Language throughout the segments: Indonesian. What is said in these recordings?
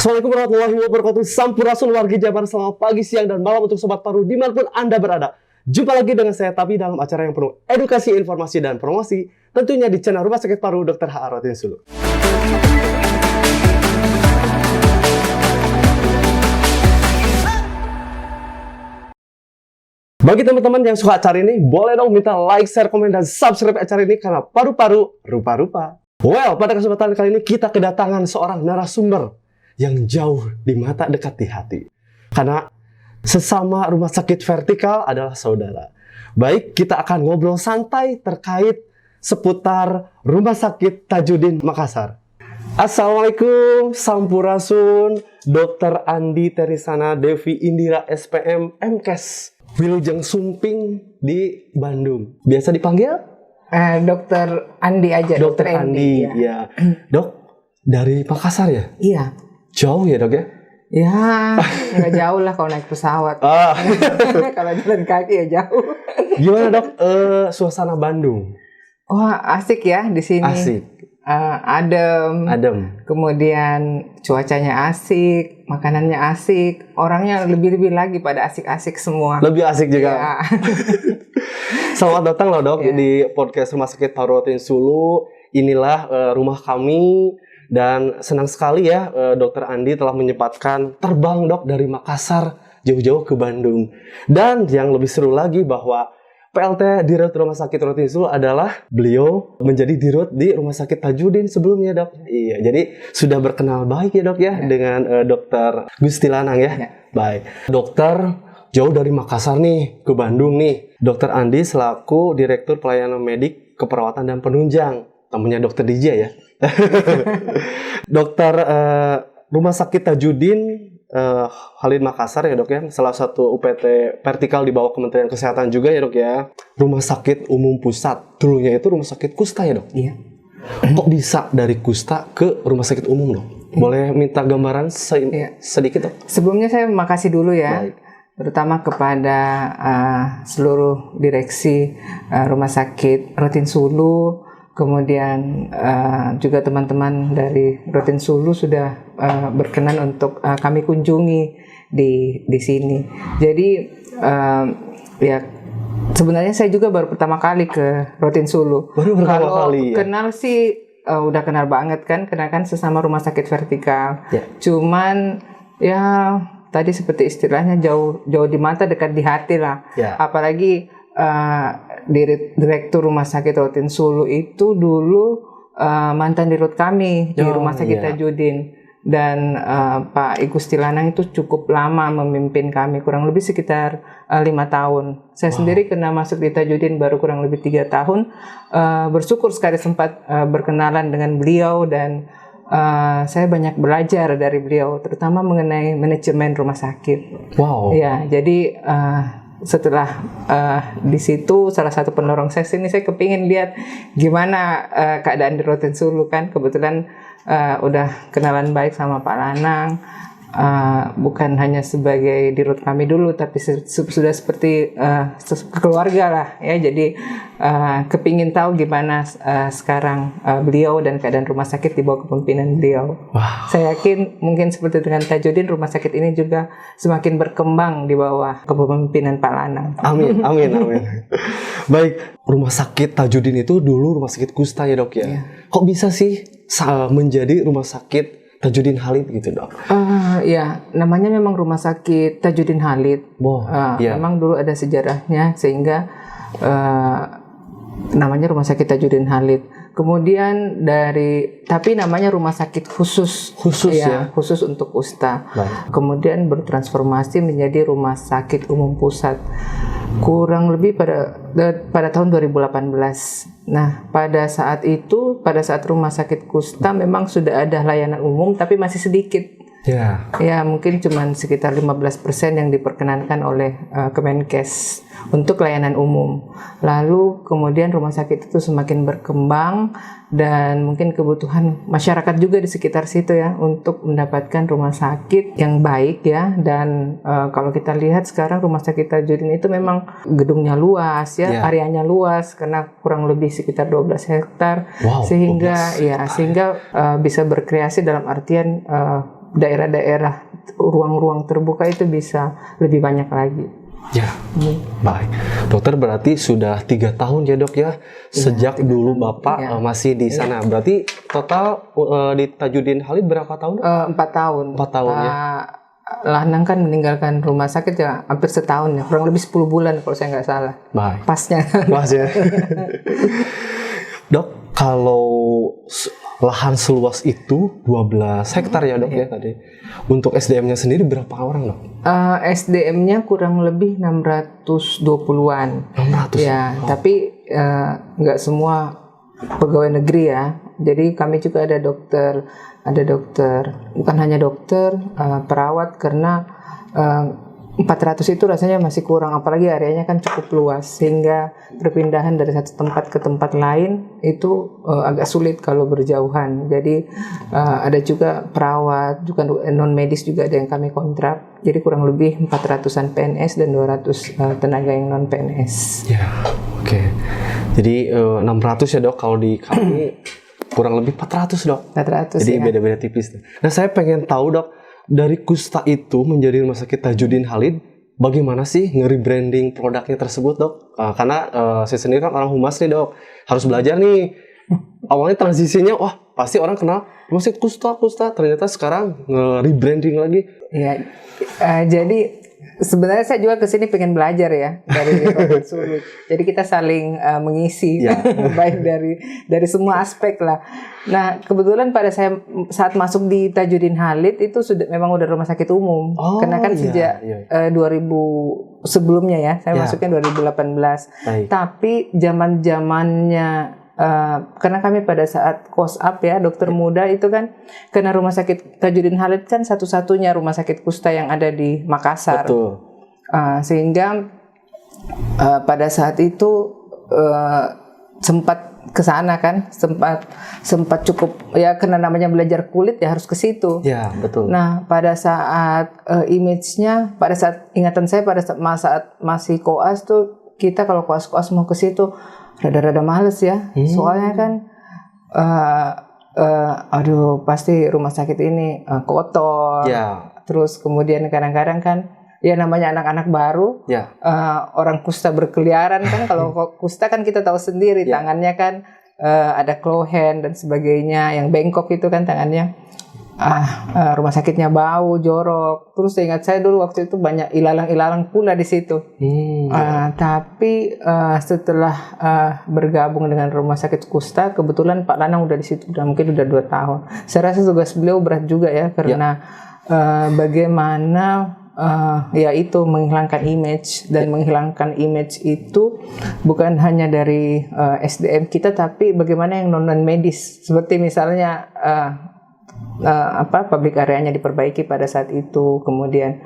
Assalamualaikum warahmatullahi wabarakatuh. Sampurasun wargi Jabar, selamat pagi, siang, dan malam untuk Sobat Paru dimanapun Anda berada. Jumpa lagi dengan saya Tapi dalam acara yang penuh edukasi, informasi, dan promosi, tentunya di channel Rumah Sakit Paru Dr. H.A. Rotin Sulu. Bagi teman-teman yang suka acara ini, boleh dong minta like, share, komen, dan subscribe acara ini karena paru-paru rupa-rupa. Well, pada kesempatan kali ini kita kedatangan seorang narasumber yang jauh di mata, dekat di hati. Karena sesama rumah sakit vertikal adalah saudara. Baik, kita akan ngobrol santai terkait seputar Rumah Sakit Tajudin Makassar. Assalamualaikum, Sampurasun, Dr. Andi Terisana Devi Indira SPM MKes Wilujeng Sumping di Bandung. Biasa dipanggil? Dokter Andi aja. Dokter Andi, ya. Dok, dari Makassar ya? Iya. Jauh ya dok ya? Ya, nggak jauh lah kalau naik pesawat. Kalau jalan kaki ya jauh. Gimana dok, suasana Bandung? Wah, asik ya di sini. Asik. Adem. Kemudian cuacanya asik, makanannya asik, orangnya lebih-lebih lagi pada asik-asik semua. Lebih asik juga. Ya. Selamat datang loh dok di podcast Rumah Sakit Paru Rotin Sulu. Inilah rumah kami. Dan senang sekali ya Dokter Andi telah menyempatkan terbang dok dari Makassar jauh-jauh ke Bandung. Dan yang lebih seru lagi bahwa PLT Dirut Rumah Sakit Rotin Sulu adalah beliau menjadi Dirut di Rumah Sakit Tajudin sebelumnya dok. Iya, jadi sudah berkenal baik ya dok ya dengan Dokter Gusti Lanang ya. Baik, dokter jauh dari Makassar nih ke Bandung nih. Dokter Andi selaku Direktur Pelayanan Medik Keperawatan dan Penunjang. Namanya Dokter DJ ya. Dokter Rumah Sakit Tajudin Halid Makassar ya dok ya, salah satu UPT vertikal di bawah Kementerian Kesehatan juga ya dok ya. Rumah Sakit Umum Pusat, dulunya itu Rumah Sakit Kusta ya dok? Iya. Kok bisa dari Kusta ke Rumah Sakit Umum dok? Boleh minta gambaran sedikit dok? Sebelumnya saya makasih dulu ya. Baik. Terutama kepada seluruh direksi Rumah Sakit Rotin Sulu. Kemudian juga teman-teman dari Rotin Sulu sudah berkenan untuk kami kunjungi di sini. Jadi ya sebenarnya saya juga baru pertama kali ke Rotin Sulu. Kalau kenal sih udah kenal banget kan, karena kan sesama rumah sakit vertikal. Yeah. Cuman ya tadi seperti istilahnya jauh di mata, dekat di hati lah. Yeah. Apalagi Direktur Rumah Sakit Rotin Sulu itu dulu mantan dirut kami di Rumah Sakit Tajudin. Dan Pak Gusti Lanang itu cukup lama memimpin kami, kurang lebih sekitar 5 tahun. Saya sendiri kena masuk di Tajudin baru kurang lebih 3 tahun. Bersyukur sekali sempat berkenalan dengan beliau dan saya banyak belajar dari beliau, terutama mengenai manajemen rumah sakit. Wow. Ya, jadi setelah di situ salah satu pendorong saya sini, saya kepingin lihat gimana keadaan di Rotin Sulu kan. Kebetulan udah kenalan baik sama Pak Lanang, bukan hanya sebagai dirut kami dulu, tapi sudah seperti keluarga lah ya. Jadi kepingin tahu gimana sekarang beliau dan keadaan rumah sakit di bawah kepemimpinan beliau. Wow. Saya yakin mungkin seperti dengan Tajudin, rumah sakit ini juga semakin berkembang di bawah kepemimpinan Pak Lanang. Amin. Baik, rumah sakit Tajudin itu dulu rumah sakit Kusta ya dok ya. Yeah. Kok bisa sih menjadi rumah sakit Tajudin Halid gitu dok? Ya, namanya memang Rumah Sakit Tajudin Halid. Memang dulu ada sejarahnya sehingga namanya Rumah Sakit Tajudin Halid. Kemudian tapi namanya Rumah Sakit khusus ya, khusus untuk Kusta. Kemudian bertransformasi menjadi Rumah Sakit Umum Pusat. Kurang lebih pada tahun 2018. Nah, pada saat Rumah Sakit Kusta memang sudah ada layanan umum tapi masih sedikit. Ya, mungkin cuma sekitar 15% yang diperkenankan oleh Kemenkes untuk layanan umum. Lalu kemudian rumah sakit itu semakin berkembang dan mungkin kebutuhan masyarakat juga di sekitar situ ya untuk mendapatkan rumah sakit yang baik ya. Dan kalau kita lihat sekarang Rumah Sakit Tajudin itu memang gedungnya luas ya, areanya luas karena kurang lebih sekitar 12 hektar. Sehingga bisa berkreasi dalam artian daerah-daerah ruang-ruang terbuka itu bisa lebih banyak lagi. Ya, baik. Dokter berarti sudah 3 tahun ya dok ya, sejak dulu Bapak masih di sana. Berarti total di Tajudin Halid berapa tahun? 4 tahun. 4 tahun ya. Lanang kan meninggalkan rumah sakit ya hampir setahun ya, kurang lebih 10 bulan kalau saya nggak salah. Baik. Pasnya. Pas ya. Dok, kalau lahan seluas itu 12 hektar ya dok ya tadi. Untuk SDM-nya sendiri berapa orang dok? SDM-nya kurang lebih 620-an. 600? Ya, tapi nggak semua pegawai negeri ya. Jadi kami juga ada dokter, bukan hanya dokter, perawat, karena 400 itu rasanya masih kurang, apalagi areanya kan cukup luas, sehingga perpindahan dari satu tempat ke tempat lain itu agak sulit kalau berjauhan. Jadi ada juga perawat, juga non medis juga ada yang kami kontrak. Jadi kurang lebih 400-an PNS dan 200 tenaga yang non PNS. Ya, oke. Jadi 600 ya dok, kalau di kami kurang lebih 400 dok. 400 jadi ya. beda-beda tipis. Nah saya pengen tahu dok, dari Kusta itu menjadi Rumah Sakit Tajudin Halid, bagaimana sih nge-rebranding produknya tersebut dok? Karena saya sendiri kan orang humas nih dok, harus belajar nih. Awalnya transisinya, wah pasti orang kenal Rumah Sakit Kusta, ternyata sekarang nge-rebranding lagi. Ya, jadi sebenarnya saya juga kesini pengen belajar ya dari Robert Sulu. Jadi kita saling mengisi, baik dari semua aspek lah. Nah kebetulan pada saya saat masuk di Tajudin Halid itu memang udah rumah sakit umum. Karena kan sejak 2000 sebelumnya ya, saya masuknya 2018. Tapi zaman-zamannya karena kami pada saat cost up ya, dokter muda itu kan, karena rumah sakit Tajudin Halid kan satu-satunya rumah sakit kusta yang ada di Makassar. Betul. Sehingga pada saat itu sempat ke sana kan, sempat cukup ya, karena namanya belajar kulit ya harus ke situ. Ya, betul. Nah, pada saat image-nya, pada saat ingatan saya pada saat masih koas tuh, kita kalau koas-koas mau ke situ rada-rada males ya, soalnya kan aduh pasti rumah sakit ini kotor, terus kemudian kadang-kadang kan ya namanya anak-anak baru, orang kusta berkeliaran kan, kalau kusta kan kita tahu sendiri tangannya kan ada claw hand dan sebagainya, yang bengkok itu kan tangannya. Rumah sakitnya bau, jorok. Terus ingat saya dulu waktu itu banyak ilalang-ilalang pula di situ. Tapi setelah bergabung dengan rumah sakit kusta, kebetulan Pak Lanang udah di situ, mungkin udah 2 tahun. Saya rasa tugas beliau berat juga ya, karena bagaimana ya itu menghilangkan image, dan menghilangkan image itu bukan hanya dari SDM kita, tapi bagaimana yang non medis, seperti misalnya public areanya diperbaiki pada saat itu, kemudian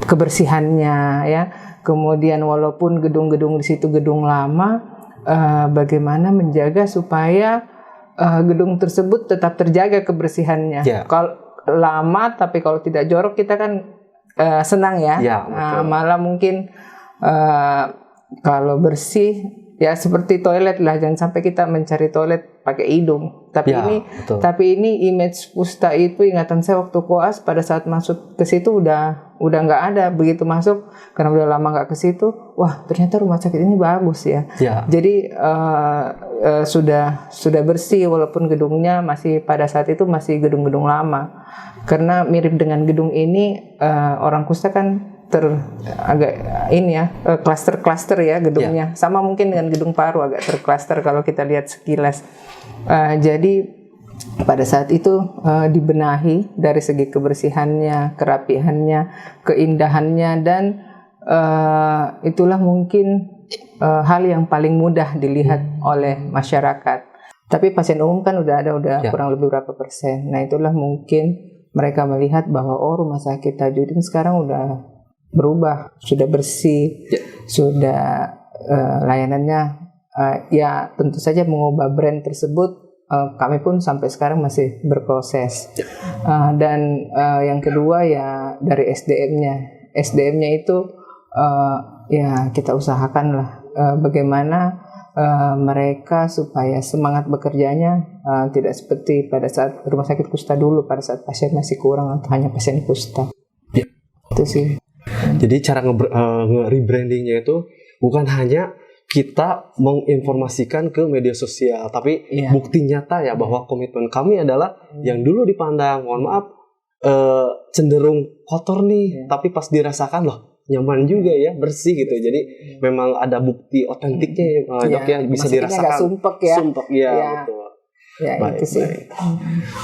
kebersihannya ya, kemudian walaupun gedung-gedung di situ gedung lama, bagaimana menjaga supaya gedung tersebut tetap terjaga kebersihannya. Kalau lama tapi kalau tidak jorok kita kan senang ya. Malah mungkin kalau bersih ya seperti toilet lah, jangan sampai kita mencari toilet pakai hidung. Tapi ini image kusta itu, ingatan saya waktu koas pada saat masuk ke situ udah nggak ada. Begitu masuk, karena udah lama nggak ke situ, wah ternyata rumah sakit ini bagus ya. Jadi sudah bersih, walaupun gedungnya masih pada saat itu masih gedung-gedung lama. Karena mirip dengan gedung ini, orang kusta kan agak ini ya, klaster-klaster ya gedungnya. Sama mungkin dengan gedung Paru, agak terklaster kalau kita lihat sekilas. Jadi pada saat itu dibenahi dari segi kebersihannya, kerapihannya, keindahannya, dan itulah mungkin hal yang paling mudah dilihat oleh masyarakat. Tapi pasien umum kan udah kurang lebih berapa persen. Nah itulah mungkin mereka melihat bahwa rumah sakit Tajudin sekarang udah berubah, sudah bersih, sudah layanannya ya tentu saja mengubah brand tersebut. Kami pun sampai sekarang masih berproses. Dan yang kedua ya dari SDM-nya itu ya kita usahakan lah bagaimana mereka supaya semangat bekerjanya tidak seperti pada saat rumah sakit kusta dulu, pada saat pasien masih kurang atau hanya pasien kusta. Ya. Itu sih. Jadi cara nge-rebrandingnya itu bukan hanya kita menginformasikan ke media sosial, tapi bukti nyata ya bahwa komitmen kami adalah yang dulu dipandang, mohon maaf, cenderung kotor nih, tapi pas dirasakan loh nyaman juga ya, bersih gitu. Jadi memang ada bukti otentiknya dok ya, bisa dirasakan. Nggak sumpek ya. Sumpek ya, betul. Ya Baik, itu sih. baik.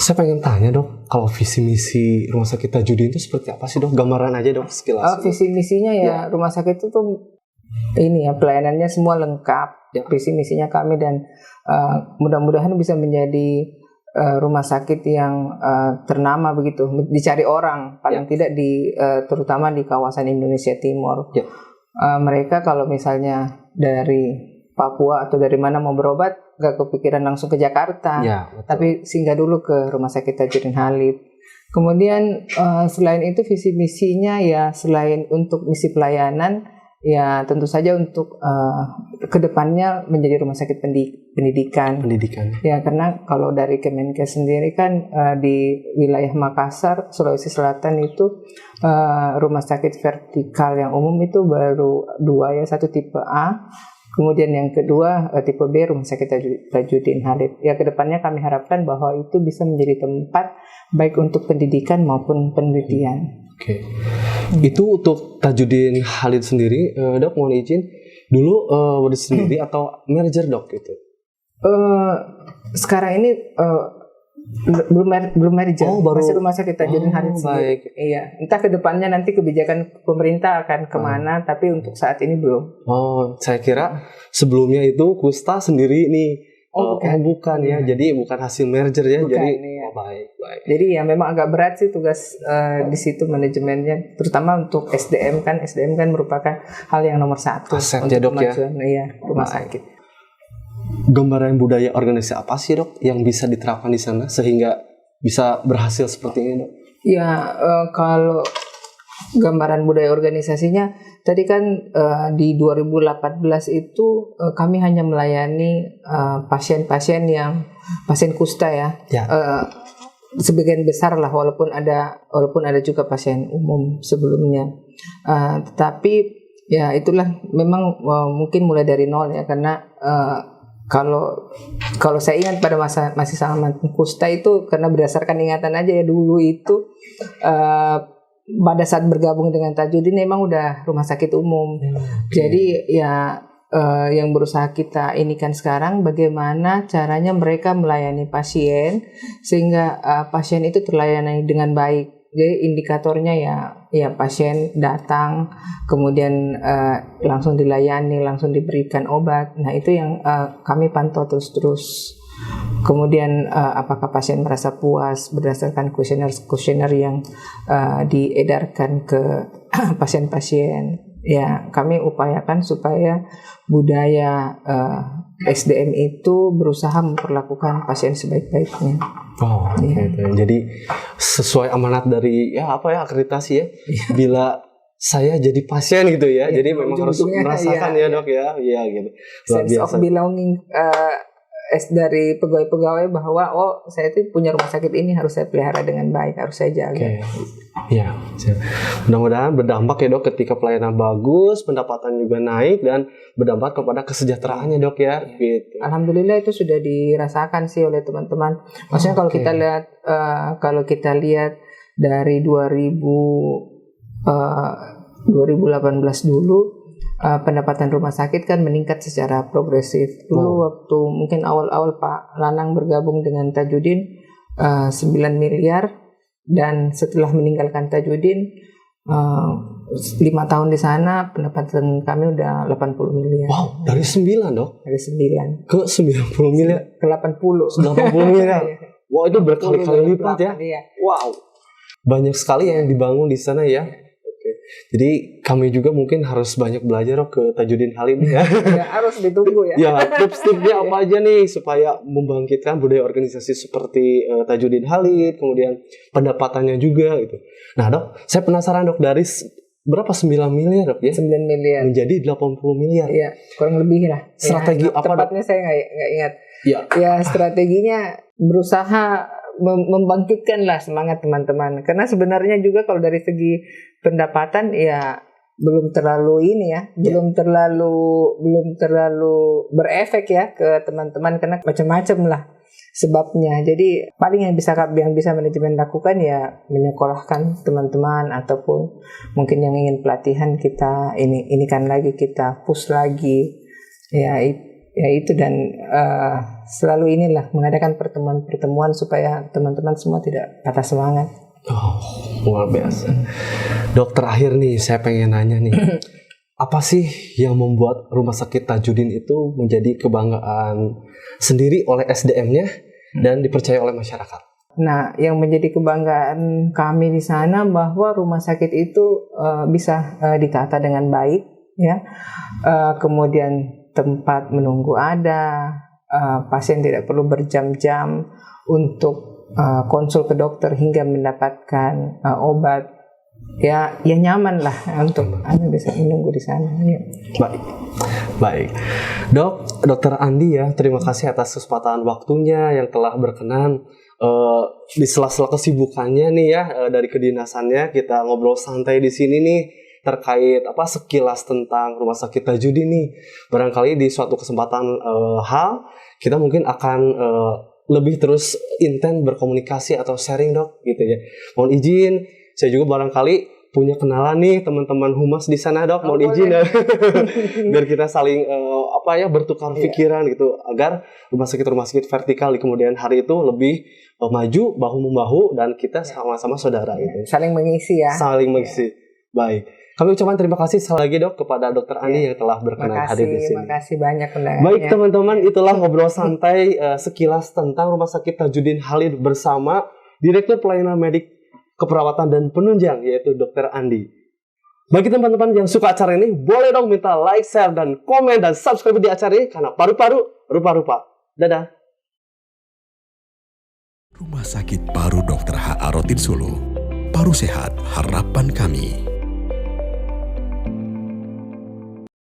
Saya pengen tanya dok, kalau visi misi Rumah Sakit Tajudin itu seperti apa sih dok? Gambaran aja dok sekilas. Visi misinya ya rumah sakit itu tuh ini ya, pelayanannya semua lengkap. Visi misinya kami dan mudah-mudahan bisa menjadi rumah sakit yang ternama begitu, dicari orang paling tidak di terutama di kawasan Indonesia Timur. Mereka kalau misalnya dari Papua atau dari mana mau berobat gak kepikiran langsung ke Jakarta, tapi singgah dulu ke Rumah Sakit Tajudin Halid. Kemudian selain itu visi misinya ya selain untuk misi pelayanan ya tentu saja untuk kedepannya menjadi rumah sakit pendidikan. Ya karena kalau dari Kemenkes sendiri kan di wilayah Makassar, Sulawesi Selatan itu rumah sakit vertikal yang umum itu baru 2 ya, satu tipe A. Kemudian yang kedua tipe B Rumah Sakit Tajudin Halid. Ya kedepannya kami harapkan bahwa itu bisa menjadi tempat baik untuk pendidikan maupun penelitian. Oke. Itu untuk Tajudin Halid sendiri, dok mohon izin dulu berdiri atau merger dok gitu? Sekarang ini belum merger, masih Rumah Sakit Tajudin Halid sendiri. Baik. Iya, entah kedepannya nanti kebijakan pemerintah akan kemana, tapi untuk saat ini belum. Saya kira sebelumnya itu Kusta sendiri nih. Bukan ya, jadi bukan hasil merger ya, bukan, jadi iya. Baik. Jadi ya memang agak berat sih tugas di situ manajemennya, terutama untuk SDM kan merupakan hal yang nomor 1 aset untuk ya dok ya. Rumah sakit. Gambaran budaya organisasi apa sih dok yang bisa diterapkan di sana sehingga bisa berhasil seperti ini dok? Ya kalau gambaran budaya organisasinya tadi kan di 2018 itu kami hanya melayani pasien-pasien yang pasien kusta ya. Sebagian besar lah walaupun ada juga pasien umum sebelumnya. Tetapi ya itulah memang mungkin mulai dari nol ya karena kalau saya ingat pada masa masih sama kusta itu karena berdasarkan ingatan aja ya dulu itu pada saat bergabung dengan Tajudin memang udah rumah sakit umum. Jadi ya yang berusaha kita ini kan sekarang bagaimana caranya mereka melayani pasien sehingga pasien itu terlayani dengan baik. Jadi indikatornya ya pasien datang kemudian langsung dilayani, langsung diberikan obat. Nah itu yang kami pantau terus. Kemudian apakah pasien merasa puas berdasarkan kuesioner yang diedarkan ke pasien-pasien. Ya kami upayakan supaya budaya SDM itu berusaha memperlakukan pasien sebaik-baiknya. Gitu. Jadi sesuai amanat dari akreditasi ya. Bila saya jadi pasien gitu ya. Jadi memang harus merasakan ya dok ya. Iya gitu. Sense of belonging dari pegawai-pegawai bahwa saya itu punya rumah sakit ini harus saya pelihara dengan baik, harus saya jaga. Iya. Mudah-mudahan berdampak ya dok ketika pelayanan bagus, pendapatan juga naik dan berdampak kepada kesejahteraannya dok ya. Gitu. Alhamdulillah itu sudah dirasakan sih oleh teman-teman. Maksudnya kalau kita lihat dari 2018 dulu pendapatan rumah sakit kan meningkat secara progresif. Dulu waktu mungkin awal-awal Pak Lanang bergabung dengan Tajudin 9 miliar dan setelah meninggalkan Tajudin 5 tahun di sana pendapatan kami udah 80 miliar. Wow, dari 9 dok? Dari 9 ke 90 miliar? Ke 80 miliar. Wow, itu berkali-kali lipat ya. Iya. Wow. Banyak sekali yang dibangun di sana ya. Jadi kami juga mungkin harus banyak belajar ke Tajudin Halid ya. Ya harus ditunggu ya. Ya tips-tipsnya apa aja nih supaya membangkitkan budaya organisasi seperti Tajudin Halid, kemudian pendapatannya juga gitu. Nah dok, saya penasaran dok dari berapa 9 miliar ya? 9 miliar. Menjadi 80 miliar. Iya, kurang lebih lah. Strategi ya, apa, Dok? tepatnya saya nggak ingat. Ya. Ya, strateginya berusaha membangkitkan lah semangat teman-teman. Karena sebenarnya juga kalau dari segi pendapatan ya belum terlalu ini ya, belum terlalu berefek ya ke teman-teman karena macam-macam lah sebabnya. Jadi paling yang bisa manajemen lakukan ya menyekolahkan teman-teman ataupun mungkin yang ingin pelatihan kita ini kan lagi kita push lagi ya itu dan selalu inilah mengadakan pertemuan supaya teman-teman semua tidak patah semangat. Oh, luar biasa. Dok, terakhir nih saya pengen nanya nih. Apa sih yang membuat Rumah Sakit Tajudin itu menjadi kebanggaan sendiri oleh SDM-nya dan dipercaya oleh masyarakat? Nah, yang menjadi kebanggaan kami di sana bahwa rumah sakit itu bisa ditata dengan baik, ya. Kemudian tempat menunggu ada, pasien tidak perlu berjam-jam untuk konsul ke dokter hingga mendapatkan obat. Ya nyaman lah untuk bisa menunggu di sana. Ya. Baik. Dokter Andi ya, terima kasih atas kesempatan waktunya yang telah berkenan di sela-sela kesibukannya nih ya dari kedinasannya kita ngobrol santai di sini nih terkait sekilas tentang Rumah Sakit Tajudin nih. Barangkali di suatu kesempatan hal kita mungkin akan lebih terus intens berkomunikasi atau sharing dok gitu ya. Mohon izin, saya juga barangkali punya kenalan nih teman-teman humas di sana dok. Mohon izin ya, biar kita saling bertukar pikiran gitu agar rumah sakit vertikal di kemudian hari itu lebih maju bahu membahu dan kita sama-sama saudara gitu. Saling mengisi ya. Saling mengisi. Baik. Kami ucapkan terima kasih sekali lagi dok kepada Dokter Andi yang telah berkenan hadir di sini. Terima kasih banyak undangannya. Baik teman-teman, itulah ngobrol santai sekilas tentang Rumah Sakit Tajudin Halid bersama Direktur Pelayanan Medik Keperawatan dan Penunjang yaitu Dokter Andi. Bagi teman-teman yang suka acara ini, boleh dong minta like, share, dan komen dan subscribe di acara ini karena paru-paru rupa-rupa. Dadah. Rumah Sakit Paru Dr. H. Arotin Sulu. Paru sehat, harapan kami.